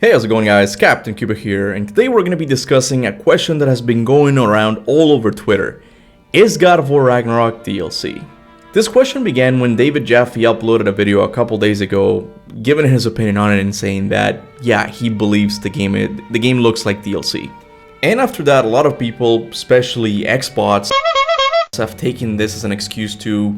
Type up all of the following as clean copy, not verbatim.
Hey, how's it going guys? Kaptain Kuba here, and today we're going to be discussing a question that has been going around all over Twitter. Is God of War Ragnarok DLC? This question began when David Jaffe uploaded a video a couple days ago, giving his opinion on it and saying that, yeah, he believes the game looks like DLC. And after that, a lot of people, especially Xbots, have taken this as an excuse to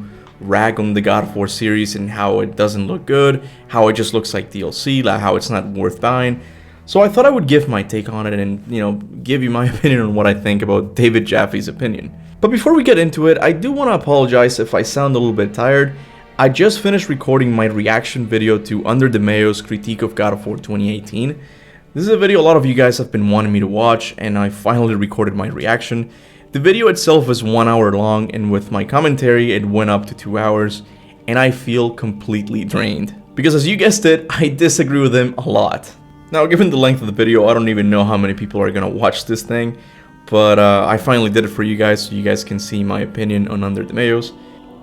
rag on the God of War series and how it doesn't look good, how it just looks like DLC, like how it's not worth buying. So I thought I would give my take on it and, give you my opinion on what I think about David Jaffe's opinion. But before we get into it, I do want to apologize if I sound a little bit tired. I just finished recording my reaction video to Under the Mayo's critique of God of War 2018. This is a video a lot of you guys have been wanting me to watch, and I finally recorded my reaction. The video itself is 1 hour long, and with my commentary it went up to 2 hours, and I feel completely drained. Because as you guessed it, I disagree with him a lot. Now, given the length of the video, I don't even know how many people are gonna watch this thing, but I finally did it for you guys so you guys can see my opinion on Under the Mayos.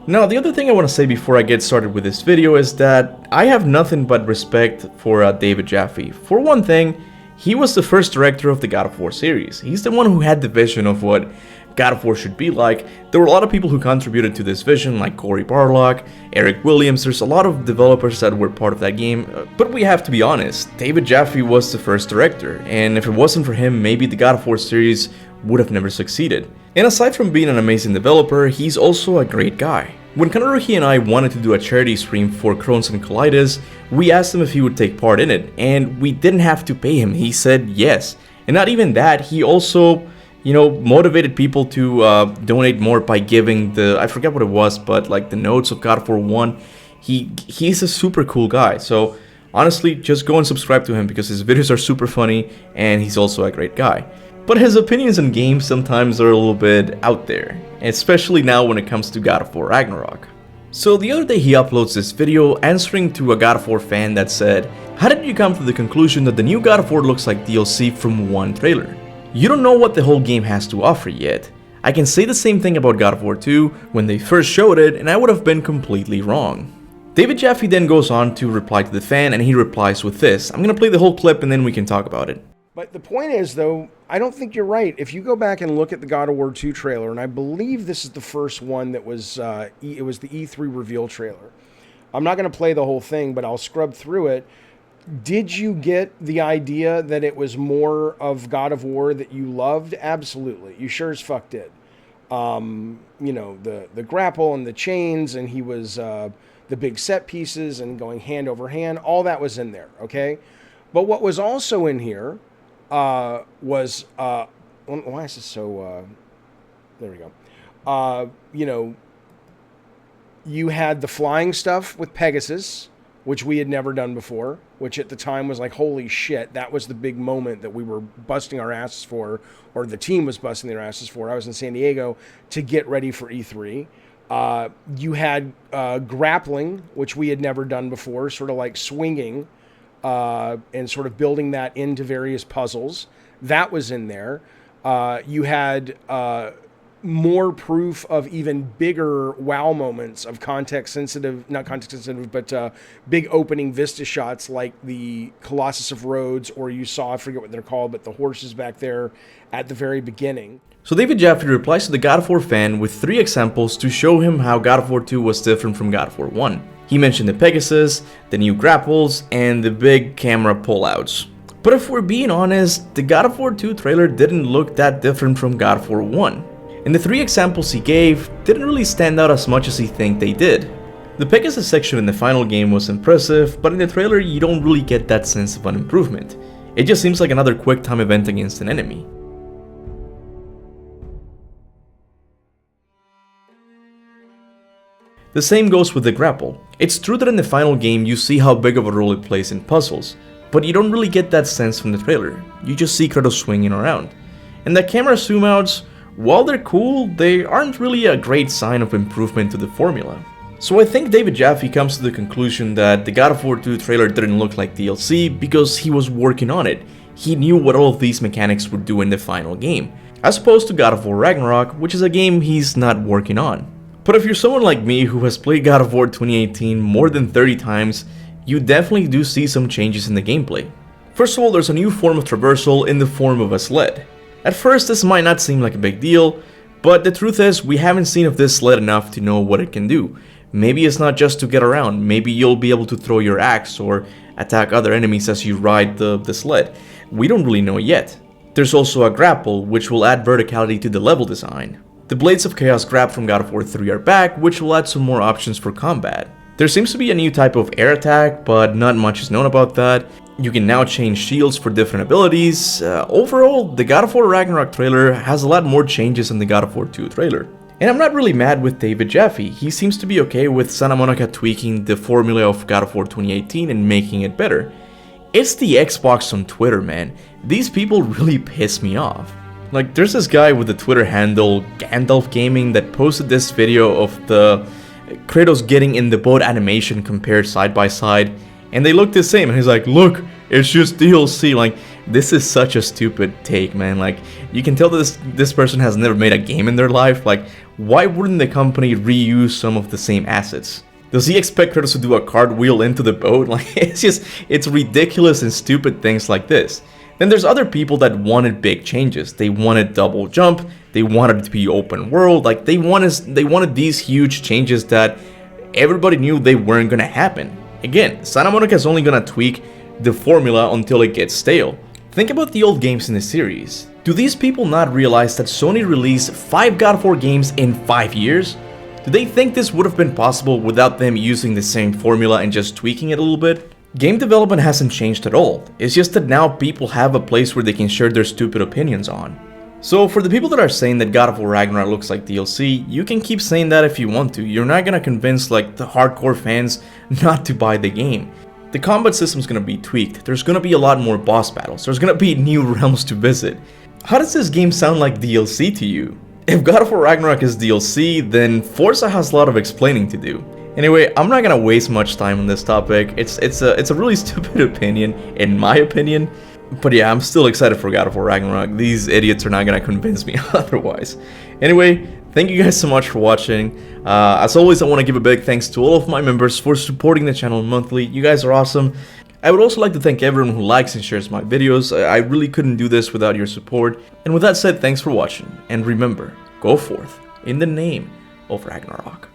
Now, the other thing I want to say before I get started with this video is that I have nothing but respect for David Jaffe. For one thing, he was the first director of the God of War series. He's the one who had the vision of what God of War should be like. There were a lot of people who contributed to this vision, like Cory Barlog, Eric Williams. There's a lot of developers that were part of that game, but we have to be honest, David Jaffe was the first director, and if it wasn't for him, maybe the God of War series would have never succeeded. And aside from being an amazing developer, he's also a great guy. When TANUKI and I wanted to do a charity stream for Crohn's and colitis, we asked him if he would take part in it, and we didn't have to pay him. He said yes. And not even that, he also, motivated people to donate more by giving I forget what it was, but like the notes of God of War 1. He's a super cool guy. So honestly, just go and subscribe to him because his videos are super funny and he's also a great guy. But his opinions on games sometimes are a little bit out there, especially now when it comes to God of War Ragnarok. So the other day he uploads this video answering to a God of War fan that said, "How did you come to the conclusion that the new God of War looks like DLC from one trailer? You don't know what the whole game has to offer yet. I can say the same thing about God of War 2 when they first showed it and I would have been completely wrong." David Jaffe then goes on to reply to the fan, and he replies with this. I'm gonna play the whole clip and then we can talk about it. But the point is, though, I don't think you're right. If you go back and look at the God of War 2 trailer, and I believe this is the first one that was, it was the E3 reveal trailer. I'm not going to play the whole thing, but I'll scrub through it. Did you get the idea that it was more of God of War that you loved? Absolutely. You sure as fuck did. The grapple and the chains, and he was the big set pieces and going hand over hand, all that was in there, okay? But what was also in here why is this so, there we go. You had the flying stuff with Pegasus, which we had never done before, which at the time was like, holy shit, that was the big moment that we were busting our asses for, or the team was busting their asses for. I was in San Diego to get ready for E3. You had grappling, which we had never done before, sort of like swinging, and sort of building that into various puzzles. That was in there. You had more proof of even bigger wow moments of not context sensitive, but big opening vista shots like the Colossus of Rhodes, or you saw, I forget what they're called, but the horses back there at the very beginning. So David Jaffe replies to the God of War fan with 3 examples to show him how God of War 2 was different from God of War 1. He mentioned the Pegasus, the new grapples, and the big camera pullouts. But if we're being honest, the God of War 2 trailer didn't look that different from God of War 1. And the 3 examples he gave didn't really stand out as much as he think they did. The Pegasus section in the final game was impressive, but in the trailer you don't really get that sense of an improvement. It just seems like another quick time event against an enemy. The same goes with the grapple. It's true that in the final game you see how big of a role it plays in puzzles, but you don't really get that sense from the trailer. You just see Kratos swinging around. And the camera zoom outs, while they're cool, they aren't really a great sign of improvement to the formula. So I think David Jaffe comes to the conclusion that the God of War 2 trailer didn't look like DLC because he was working on it. He knew what all of these mechanics would do in the final game, as opposed to God of War Ragnarok, which is a game he's not working on. But if you're someone like me who has played God of War 2018 more than 30 times, you definitely do see some changes in the gameplay. First of all, there's a new form of traversal in the form of a sled. At first, this might not seem like a big deal, but the truth is, we haven't seen of this sled enough to know what it can do. Maybe it's not just to get around, maybe you'll be able to throw your axe or attack other enemies as you ride the sled. We don't really know yet. There's also a grapple, which will add verticality to the level design. The Blades of Chaos grab from God of War 3 are back, which will add some more options for combat. There seems to be a new type of air attack, but not much is known about that. You can now change shields for different abilities. Overall, the God of War Ragnarok trailer has a lot more changes than the God of War 2 trailer. And I'm not really mad with David Jaffe. He seems to be okay with Santa Monica tweaking the formula of God of War 2018 and making it better. It's the Xbox on Twitter, man. These people really piss me off. Like, there's this guy with the Twitter handle Gandalf Gaming that posted this video of the Kratos getting in the boat animation compared side by side, and they look the same, and he's like, look, it's just DLC. Like, this is such a stupid take, man. Like, you can tell that this person has never made a game in their life. Like, why wouldn't the company reuse some of the same assets? Does he expect Kratos to do a cartwheel into the boat? Like, it's ridiculous and stupid things like this. Then there's other people that wanted big changes. They wanted double jump, they wanted it to be open world, like they wanted these huge changes that everybody knew they weren't gonna happen. Again, Santa Monica is only gonna tweak the formula until it gets stale. Think about the old games in the series. Do these people not realize that Sony released 5 God of War games in 5 years? Do they think this would have been possible without them using the same formula and just tweaking it a little bit? Game development hasn't changed at all. It's just that now people have a place where they can share their stupid opinions on. So for the people that are saying that God of War Ragnarok looks like DLC, you can keep saying that if you want to. You're not gonna convince like the hardcore fans not to buy the game. The combat system's gonna be tweaked. There's gonna be a lot more boss battles. There's gonna be new realms to visit. How does this game sound like DLC to you? If God of War Ragnarok is DLC, then Forza has a lot of explaining to do. Anyway, I'm not gonna waste much time on this topic. It's a really stupid opinion, in my opinion. But yeah, I'm still excited for God of War Ragnarok. These idiots are not gonna convince me otherwise. Anyway, thank you guys so much for watching. As always, I want to give a big thanks to all of my members for supporting the channel monthly. You guys are awesome. I would also like to thank everyone who likes and shares my videos. I really couldn't do this without your support. And with that said, thanks for watching. And remember, go forth in the name of Ragnarok.